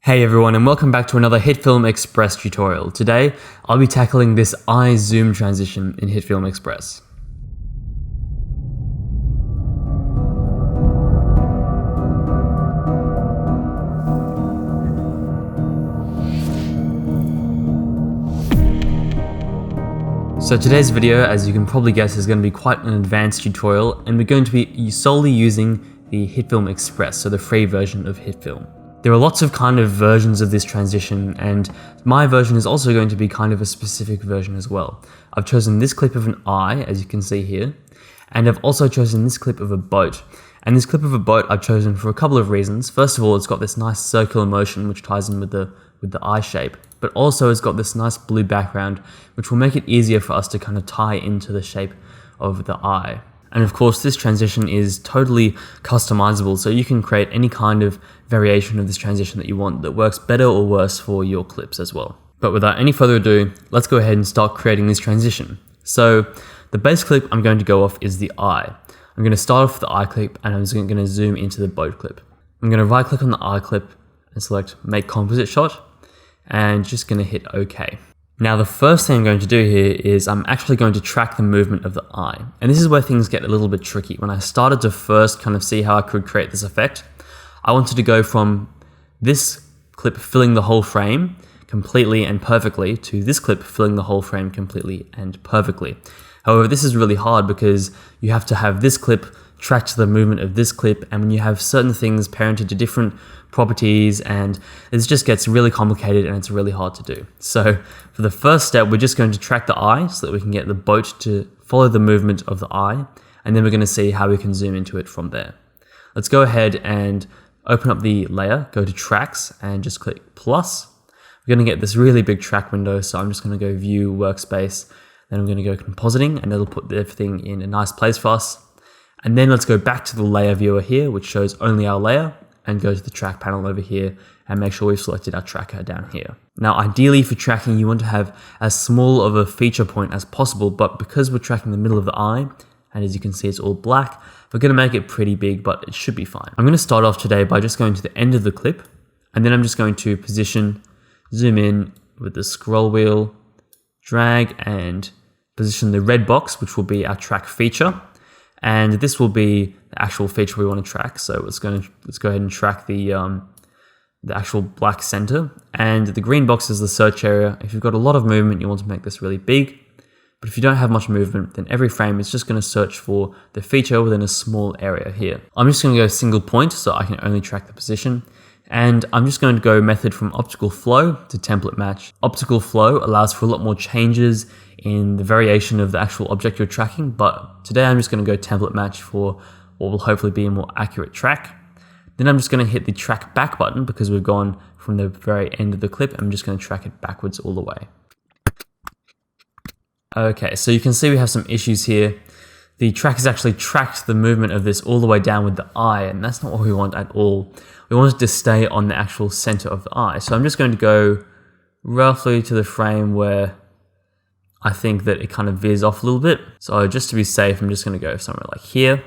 Hey everyone, and welcome back to another HitFilm Express tutorial. Today, I'll be tackling this eye zoom transition in HitFilm Express. So today's video, as you can probably guess, is going to be quite an advanced tutorial, and we're going to be solely using the HitFilm Express, so the free version of HitFilm. There are lots of kind of versions of this transition, and my version is also going to be kind of a specific version as well. I've chosen this clip of an eye, as you can see here, and I've also chosen this clip of a boat. And this clip of a boat I've chosen for a couple of reasons. First of all, it's got this nice circular motion which ties in with the eye shape, but also it's got this nice blue background which will make it easier for us to kind of tie into the shape of the eye. And of course, this transition is totally customizable, so you can create any kind of variation of this transition that you want that works better or worse for your clips as well. But without any further ado, let's go ahead and start creating this transition. So the base clip I'm going to go off is the eye. I'm going to start off with the eye clip, and I'm just going to zoom into the boat clip. I'm going to right click on the eye clip and select Make Composite Shot, and just going to hit OK. Now the first thing I'm going to do here is I'm actually going to track the movement of the eye. And this is where things get a little bit tricky. When I started to first kind of see how I could create this effect, I wanted to go from this clip filling the whole frame completely and perfectly to this clip filling the whole frame completely and perfectly. However, this is really hard because you have to have this clip track to the movement of this clip, and when you have certain things parented to different properties, and it just gets really complicated and it's really hard to do. So for the first step, we're just going to track the eye so that we can get the boat to follow the movement of the eye, and then we're going to see how we can zoom into it from there. Let's go ahead and open up the layer, go to tracks and just click plus. We're going to get this really big track window, so I'm just going to go view workspace, then I'm going to go compositing, and it'll put everything in a nice place for us. And then let's go back to the layer viewer here, which shows only our layer, and go to the track panel over here and make sure we've selected our tracker down here. Now, ideally for tracking, you want to have as small of a feature point as possible, but because we're tracking the middle of the eye, and as you can see, it's all black, we're going to make it pretty big, but it should be fine. I'm going to start off today by just going to the end of the clip, and then I'm just going to position, zoom in with the scroll wheel, drag and position the red box, which will be our track feature. And this will be the actual feature we want to track. So let's go ahead and track the actual black center. And the green box is the search area. If you've got a lot of movement, you want to make this really big. But if you don't have much movement, then every frame is just going to search for the feature within a small area here. I'm just going to go single point so I can only track the position. And I'm just going to go method from optical flow to template match. Optical flow allows for a lot more changes in the variation of the actual object you're tracking, but today I'm just going to go template match for what will hopefully be a more accurate track. Then I'm just going to hit the track back button because we've gone from the very end of the clip. I'm just going to track it backwards all the way. Okay, so you can see we have some issues here. The track has actually tracked the movement of this all the way down with the eye, and that's not what we want at all. We want it to stay on the actual center of the eye. So I'm just going to go roughly to the frame where I think that it kind of veers off a little bit. So just to be safe, I'm just going to go somewhere like here.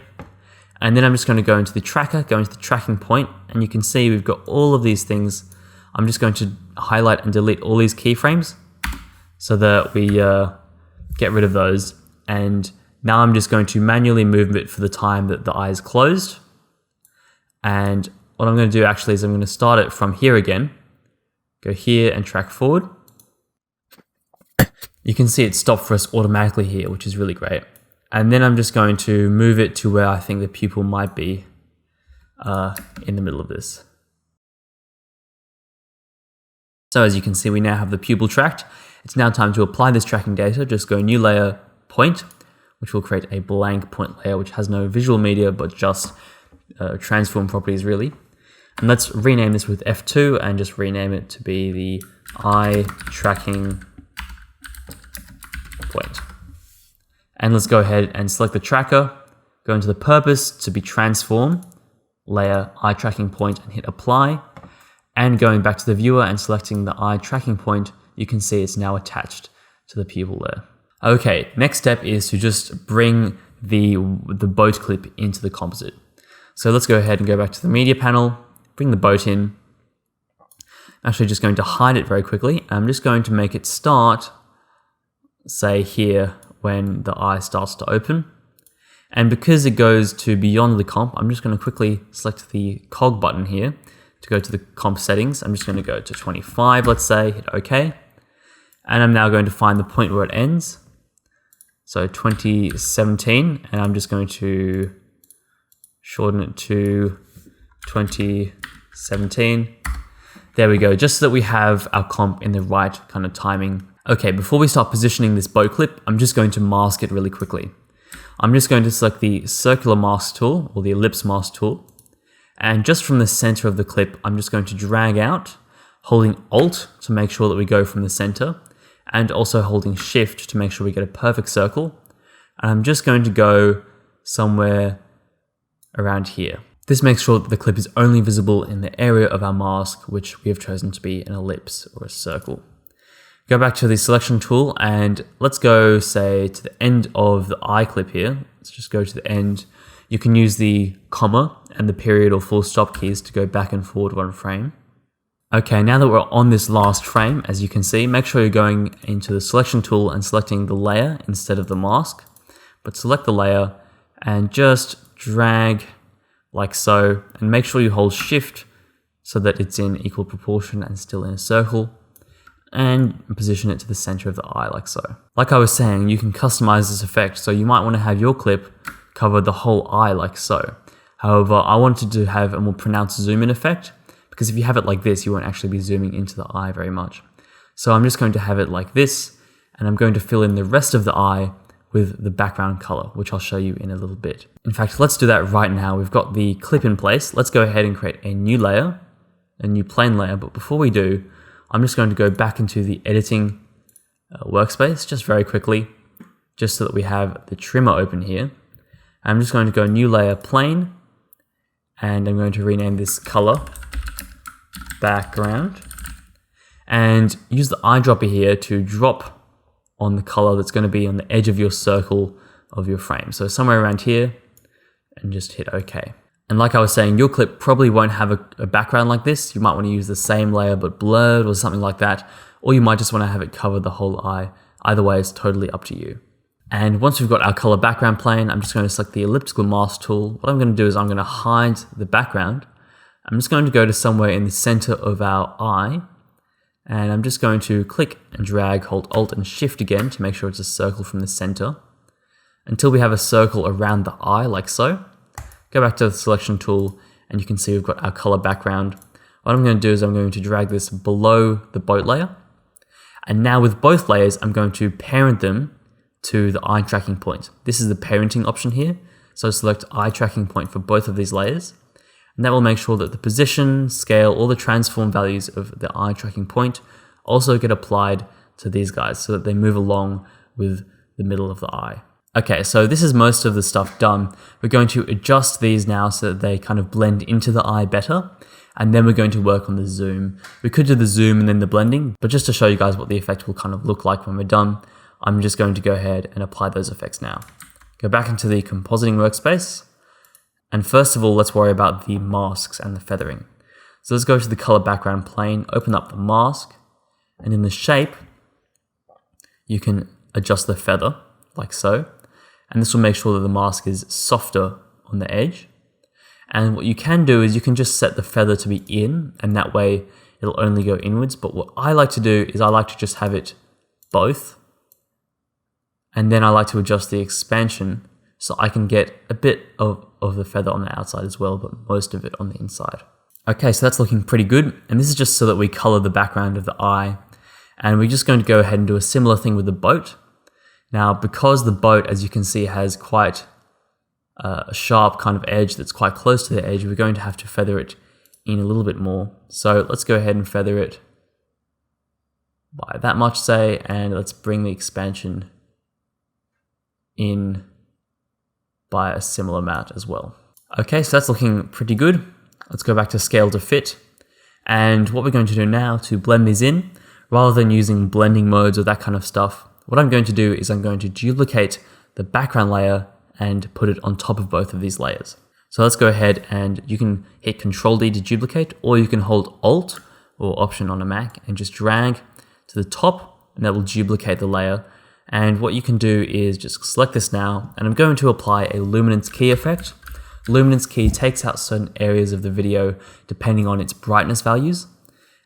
And then I'm just going to go into the tracker, go into the tracking point, and you can see we've got all of these things. I'm just going to highlight and delete all these keyframes so that we get rid of those. And now I'm just going to manually move it for the time that the eye is closed. And what I'm going to do actually is I'm going to start it from here again, go here and track forward. You can see it stopped for us automatically here, which is really great. And then I'm just going to move it to where I think the pupil might be in the middle of this. So as you can see, we now have the pupil tracked. It's now time to apply this tracking data. Just go new layer, point, which will create a blank point layer, which has no visual media, but just transform properties really. And let's rename this with F2 and just rename it to be the eye tracking point. And let's go ahead and select the tracker, go into the purpose to be transform, layer, eye tracking point, and hit apply. And going back to the viewer and selecting the eye tracking point, you can see it's now attached to the pupil there. Okay, next step is to just bring the boat clip into the composite. So let's go ahead and go back to the media panel, bring the boat in. Actually just going to hide it very quickly. I'm just going to make it start, say here, when the eye starts to open. And because it goes to beyond the comp, I'm just going to quickly select the cog button here to go to the comp settings. I'm just going to go to 25, let's say, hit OK. And I'm now going to find the point where it ends. So 2017, and I'm just going to shorten it to 2017. There we go, just so that we have our comp in the right kind of timing. Okay, before we start positioning this boat clip, I'm just going to mask it really quickly. I'm just going to select the circular mask tool, or the ellipse mask tool. And just from the center of the clip, I'm just going to drag out, holding Alt to make sure that we go from the center, and also holding Shift to make sure we get a perfect circle. And I'm just going to go somewhere around here. This makes sure that the clip is only visible in the area of our mask, which we have chosen to be an ellipse or a circle. Go back to the selection tool and let's go, say, to the end of the eye clip here. Let's just go to the end. You can use the comma and the period or full stop keys to go back and forward one frame. Okay, now that we're on this last frame, as you can see, make sure you're going into the selection tool and selecting the layer instead of the mask. But select the layer and just drag like so, and make sure you hold Shift so that it's in equal proportion and still in a circle, and position it to the center of the eye like so. Like I was saying, you can customize this effect, so you might want to have your clip cover the whole eye like so. However, I wanted to have a more pronounced zoom in effect, because if you have it like this, you won't actually be zooming into the eye very much. So I'm just going to have it like this, and I'm going to fill in the rest of the eye with the background color, which I'll show you in a little bit. In fact, let's do that right now. We've got the clip in place. Let's go ahead and create a new layer, a new plane layer. But before we do, I'm just going to go back into the editing workspace just very quickly, just so that we have the trimmer open here. I'm just going to go new layer plane, and I'm going to rename this color background, and use the eyedropper here to drop on the color that's going to be on the edge of your circle of your frame. So somewhere around here, and just hit OK. And like I was saying, your clip probably won't have a background like this. You might want to use the same layer but blurred or something like that, or you might just want to have it cover the whole eye. Either way, it's totally up to you. And once we've got our color background plane, I'm just going to select the elliptical mask tool. What I'm going to do is I'm going to hide the background. I'm just going to go to somewhere in the center of our eye, and I'm just going to click and drag, hold Alt and Shift again to make sure it's a circle from the center, until we have a circle around the eye like so. Go back to the selection tool, and you can see we've got our color background. What I'm going to do is I'm going to drag this below the boat layer. And now with both layers, I'm going to parent them to the eye tracking point. This is the parenting option here. So select eye tracking point for both of these layers. And that will make sure that the position, scale, all the transform values of the eye tracking point also get applied to these guys so that they move along with the middle of the eye. Okay, so this is most of the stuff done. We're going to adjust these now so that they kind of blend into the eye better. And then we're going to work on the zoom. We could do the zoom and then the blending, but just to show you guys what the effect will kind of look like when we're done, I'm just going to go ahead and apply those effects now. Go back into the compositing workspace. And first of all, let's worry about the masks and the feathering. So let's go to the color background plane, open up the mask, and in the shape, you can adjust the feather like so. And this will make sure that the mask is softer on the edge. And what you can do is you can just set the feather to be in, and that way it'll only go inwards. But what I like to do is I like to just have it both. And then I like to adjust the expansion so I can get a bit of the feather on the outside as well, but most of it on the inside. Okay, so that's looking pretty good. And this is just so that we color the background of the eye. And we're just going to go ahead and do a similar thing with the boat. Now, because the boat, as you can see, has quite a sharp kind of edge that's quite close to the edge, we're going to have to feather it in a little bit more. So let's go ahead and feather it by that much, say, and let's bring the expansion in by a similar amount as well. Okay, so that's looking pretty good. Let's go back to scale to fit. And what we're going to do now to blend these in, rather than using blending modes or that kind of stuff, what I'm going to do is I'm going to duplicate the background layer and put it on top of both of these layers. So let's go ahead and you can hit Control D to duplicate, or you can hold Alt or Option on a Mac and just drag to the top, and that will duplicate the layer. And what you can do is just select this now, and I'm going to apply a luminance key effect. Luminance key takes out certain areas of the video depending on its brightness values.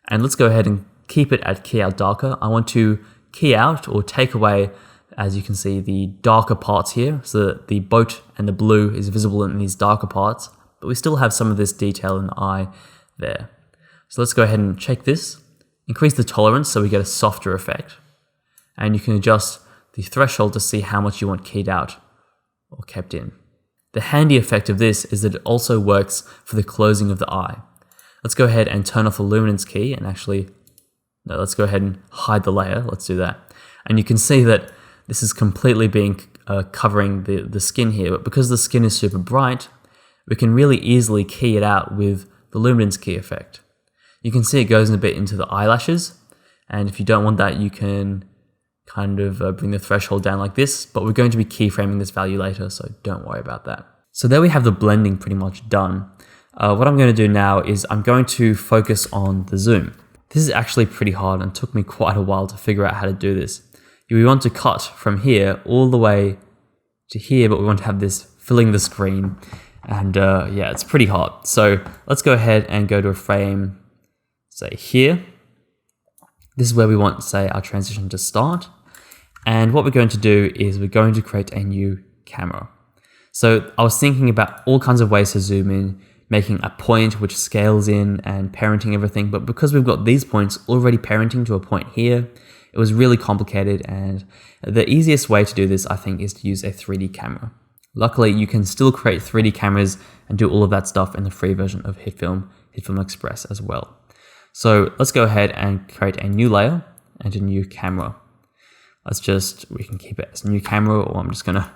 And let's go ahead and keep it at key out darker. I want to key out or take away, as you can see, the darker parts here, so that the boat and the blue is visible in these darker parts, but we still have some of this detail in the eye there. So let's go ahead and check this. Increase the tolerance so we get a softer effect. And you can adjust the threshold to see how much you want keyed out or kept in. The handy effect of this is that it also works for the closing of the eye. Let's go ahead and turn off the luminance key and let's go ahead and hide the layer. Let's do that. And you can see that this is completely covering the skin here, but because the skin is super bright, we can really easily key it out with the luminance key effect. You can see it goes in a bit into the eyelashes, and if you don't want that, you can kind of bring the threshold down like this, but we're going to be keyframing this value later, so don't worry about that. So there we have the blending pretty much done. What I'm going to do now is I'm going to focus on the zoom. This is actually pretty hard and took me quite a while to figure out how to do this. We want to cut from here all the way to here, but we want to have this filling the screen, and yeah, it's pretty hard. So let's go ahead and go to a frame, say here. This is where we want, say, our transition to start. And what we're going to do is we're going to create a new camera. So I was thinking about all kinds of ways to zoom in, making a point which scales in and parenting everything. But because we've got these points already parenting to a point here, it was really complicated. And the easiest way to do this, I think, is to use a 3D camera. Luckily, you can still create 3D cameras and do all of that stuff in the free version of HitFilm Express as well. So let's go ahead and create a new layer and a new camera. We can keep it as new camera, or I'm just gonna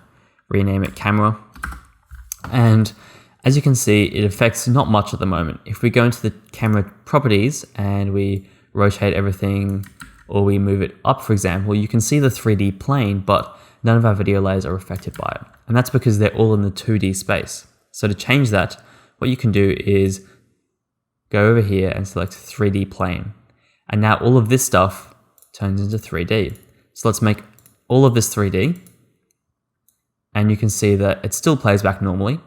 rename it camera. And as you can see, it affects not much at the moment. If we go into the camera properties and we rotate everything, or we move it up, for example, you can see the 3D plane, but none of our video layers are affected by it. And that's because they're all in the 2D space. So to change that, what you can do is go over here and select 3D plane. And now all of this stuff turns into 3D. So let's make all of this 3D. And you can see that it still plays back normally.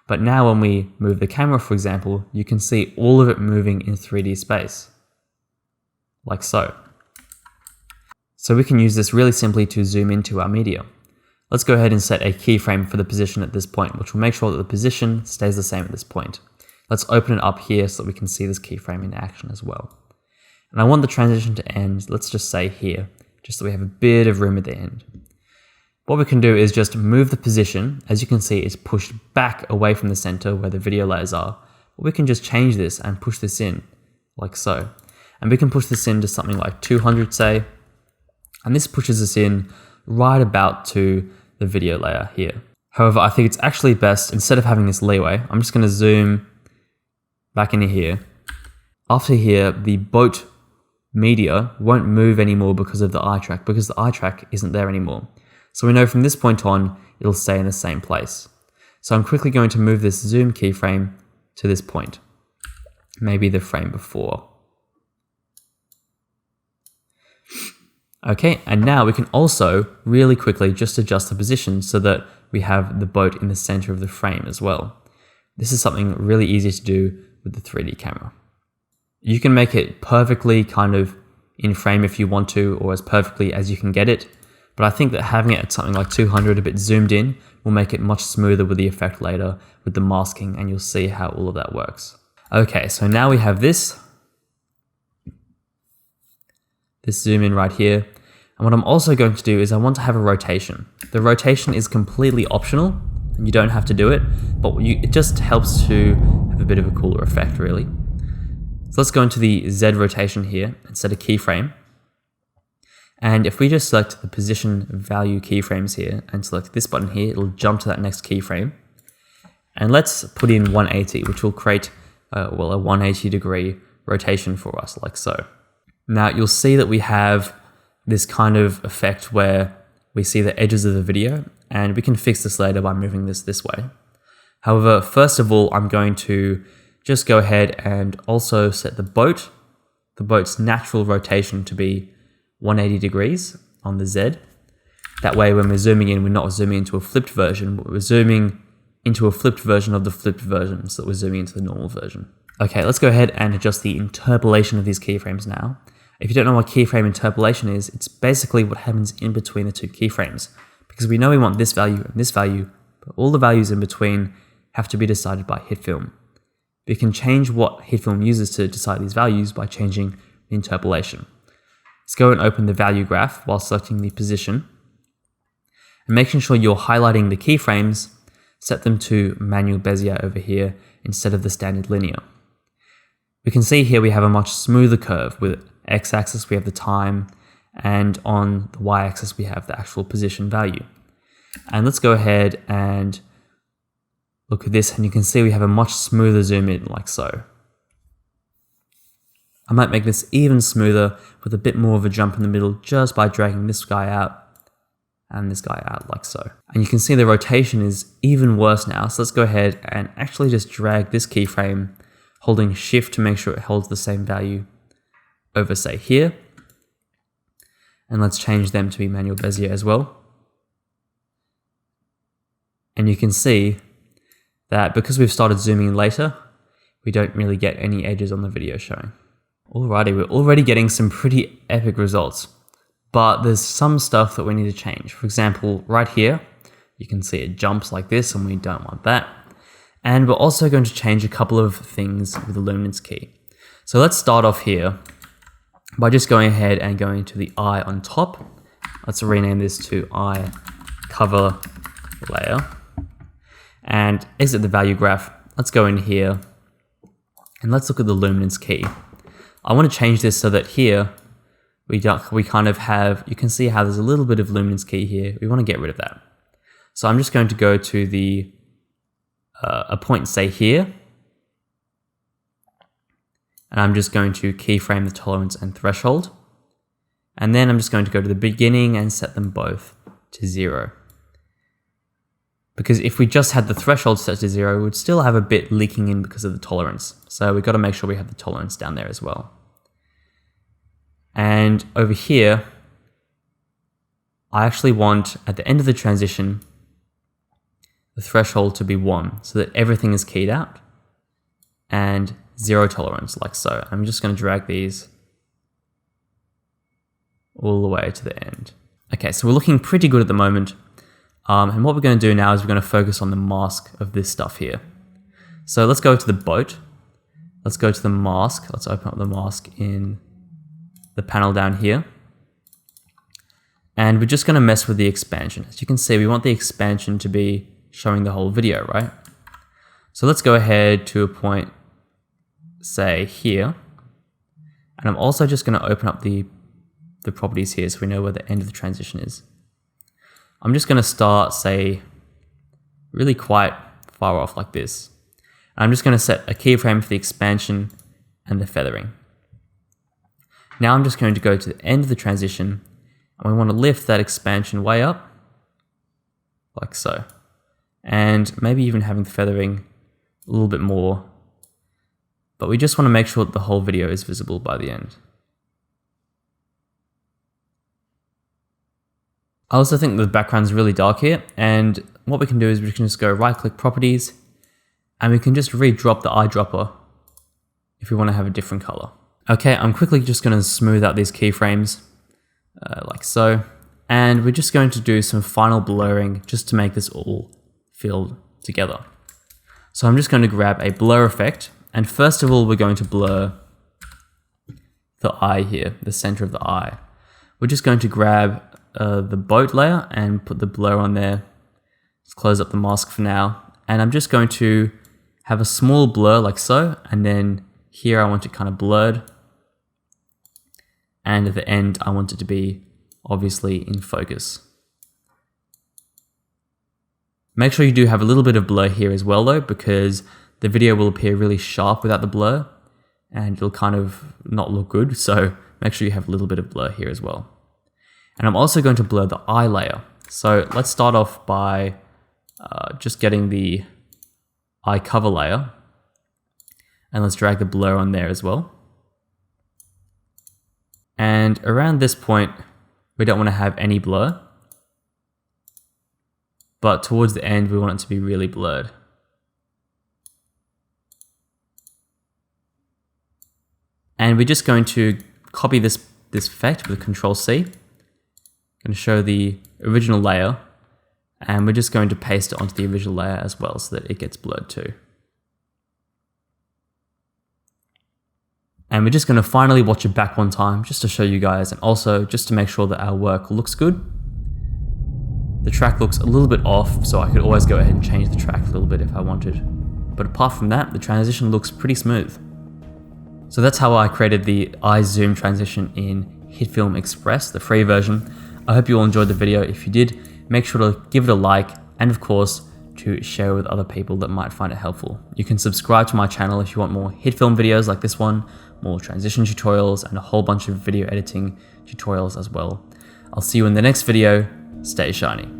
But now when we move the camera, for example, you can see all of it moving in 3D space. Like so. So we can use this really simply to zoom into our media. Let's go ahead and set a keyframe for the position at this point, which will make sure that the position stays the same at this point. Let's open it up here so that we can see this keyframe in action as well. And I want the transition to end, let's just say here, just so we have a bit of room at the end. What we can do is just move the position. As you can see, it's pushed back away from the center where the video layers are. But we can just change this and push this in, like so. And we can push this in to something like 200, say. And this pushes us in right about to the video layer here. However, I think it's actually best, instead of having this leeway, I'm just going to zoom back into here. After here, the boat media won't move anymore because of the eye track, because the eye track isn't there anymore. So we know from this point on, it'll stay in the same place. So I'm quickly going to move this zoom keyframe to this point, maybe the frame before. Okay, and now we can also really quickly just adjust the position so that we have the boat in the center of the frame as well. This is something really easy to do with the 3D camera. You can make it perfectly kind of in frame if you want to, or as perfectly as you can get it. But I think that having it at something like 200 a bit zoomed in will make it much smoother with the effect later with the masking, and you'll see how all of that works. Okay, so now we have this zoom in right here. And what I'm also going to do is I want to have a rotation. The rotation is completely optional and you don't have to do it, but it just helps to have a bit of a cooler effect really. So let's go into the Z rotation here and set a keyframe. And if we just select the position value keyframes here and select this button here, it'll jump to that next keyframe. And let's put in 180, which will create a 180 degree rotation for us, like so. Now you'll see that we have this kind of effect where we see the edges of the video, and we can fix this later by moving this way. However, first of all, I'm going to just go ahead and also set the boat the boat's natural rotation to be 180 degrees on the Z. That way when we're zooming in, we're not zooming into a flipped version, but we're zooming into a flipped version of the flipped version, so that we're zooming into the normal version. Okay, let's go ahead and adjust the interpolation of these keyframes now. If you don't know what keyframe interpolation is, it's basically what happens in between the two keyframes. Because we know we want this value and this value, but all the values in between have to be decided by HitFilm. We can change what HitFilm uses to decide these values by changing the interpolation. Let's go and open the value graph while selecting the position. And making sure you're highlighting the keyframes, set them to manual Bezier over here instead of the standard linear. We can see here we have a much smoother curve. With x-axis we have the time, and on the y-axis we have the actual position value. And let's go ahead and look at this, and you can see we have a much smoother zoom in, like so. I might make this even smoother with a bit more of a jump in the middle just by dragging this guy out and this guy out, like so. And you can see the rotation is even worse now, so let's go ahead and actually just drag this keyframe, holding shift to make sure it holds the same value over, say, here. And let's change them to be manual Bezier as well. And you can see that because we've started zooming in later, we don't really get any edges on the video showing. Alrighty, we're already getting some pretty epic results, but there's some stuff that we need to change. For example, right here, you can see it jumps like this, and we don't want that. And we're also going to change a couple of things with the luminance key. So let's start off here by just going ahead and going to the eye on top. Let's rename this to eye cover layer and exit the value graph. Let's go in here and let's look at the luminance key. I want to change this so that here we kind of have, you can see how there's a little bit of luminance key here. We want to get rid of that. So I'm just going to go to the a point, say here, and I'm just going to keyframe the tolerance and threshold. And then I'm just going to go to the beginning and set them both to 0. Because if we just had the threshold set to 0, we would still have a bit leaking in because of the tolerance. So we've got to make sure we have the tolerance down there as well. And over here, I actually want, at the end of the transition, the threshold to be 1, so that everything is keyed out, and 0 tolerance, like so. I'm just going to drag these all the way to the end. Okay, so we're looking pretty good at the moment. And what we're going to do now is we're going to focus on the mask of this stuff here. So let's go to the boat. Let's go to the mask. Let's open up the mask in the panel down here. And we're just going to mess with the expansion. As you can see, we want the expansion to be showing the whole video, right? So let's go ahead to a point, say here. And I'm also just going to open up the properties here so we know where the end of the transition is. I'm just going to start, say, really quite far off like this. And I'm just going to set a keyframe for the expansion and the feathering. Now I'm just going to go to the end of the transition, and we want to lift that expansion way up, like so. And maybe even having the feathering a little bit more. But we just want to make sure that the whole video is visible by the end. I also think the background's really dark here, and what we can do is we can just go right-click properties, and we can just re-drop the eyedropper if we want to have a different color. Okay, I'm quickly just going to smooth out these keyframes, like so, and we're just going to do some final blurring just to make this all feel together. So I'm just going to grab a blur effect, and first of all we're going to blur the eye here, the center of the eye. We're just going to grab the boat layer and put the blur on there. Let's close up the mask for now. And I'm just going to have a small blur like so. And then here I want it kind of blurred. And at the end, I want it to be obviously in focus. Make sure you do have a little bit of blur here as well though, because the video will appear really sharp without the blur and it'll kind of not look good. So make sure you have a little bit of blur here as well. And I'm also going to blur the eye layer. So let's start off by just getting the eye cover layer. And let's drag the blur on there as well. And around this point, we don't want to have any blur, but towards the end, we want it to be really blurred. And we're just going to copy this effect with Control C. Going to show the original layer, and we're just going to paste it onto the original layer as well so that it gets blurred too. And we're just going to finally watch it back one time just to show you guys, and also just to make sure that our work looks good. The track looks a little bit off, so I could always go ahead and change the track a little bit if I wanted. But apart from that, the transition looks pretty smooth. So that's how I created the eye zoom transition in HitFilm Express, the free version. I hope you all enjoyed the video. If you did, make sure to give it a like, and of course, to share with other people that might find it helpful. You can subscribe to my channel if you want more HitFilm videos like this one, more transition tutorials, and a whole bunch of video editing tutorials as well. I'll see you in the next video. Stay shiny.